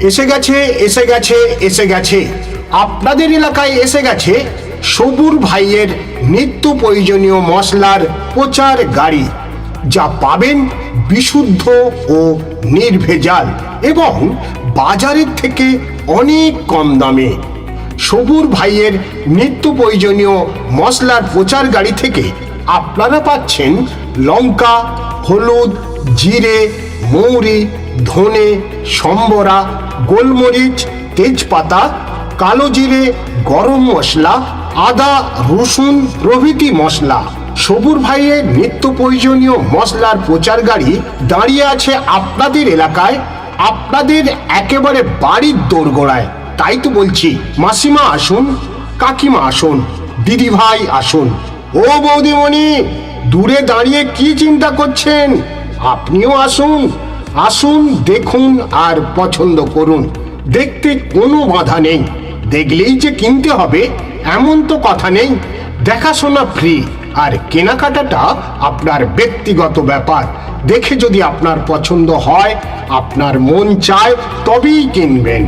এসে গেছে এসে গেছে এসে গেছে আপনাদের এলাকায় এসে গেছে সবুর ভাইয়ের নিত্য প্রয়োজনীয় মশলার প্রচার গাড়ি, যা পাবেন বিশুদ্ধ ও নির্ভেজাল এবং বাজারের থেকে অনেক কম দামে। সবুর ভাইয়ের নিত্য প্রয়োজনীয় মশলার প্রচার গাড়ি থেকে আপনারা পাচ্ছেন লঙ্কা, হলুদ, জিরে, মৌরি, ধনে, সম্বরা, গোলমরিচ, তেজপাতা, কালো জিরে, গরম মশলা, আদা, রসুন প্রভৃতি মশলা। সবুর ভাইয়ের নিত্য প্রয়োজনীয় মশলার প্রচার গাড়ি দাঁড়িয়ে আছে আপনাদের এলাকায়, আপনাদের একেবারে বাড়ির দোরগোড়ায়। তাই তো বলছি, মাসিমা আসুন, কাকিমা আসুন, দিদি ভাই আসুন। ও বৌদিমণি, দূরে দাঁড়িয়ে কি চিন্তা করছেন? আপনিও আসুন, আসুন, দেখুন আর পছন্দ করুন। দেখতে কোনো বাধা নেই, দেখলেই যে কিনতে হবে এমন তো কথা নেই। দেখাশোনা ফ্রি, আর কেনাকাটাটা আপনার ব্যক্তিগত ব্যাপার। দেখে যদি আপনার পছন্দ হয়, আপনার মন চায়, তবেই কিনবেন।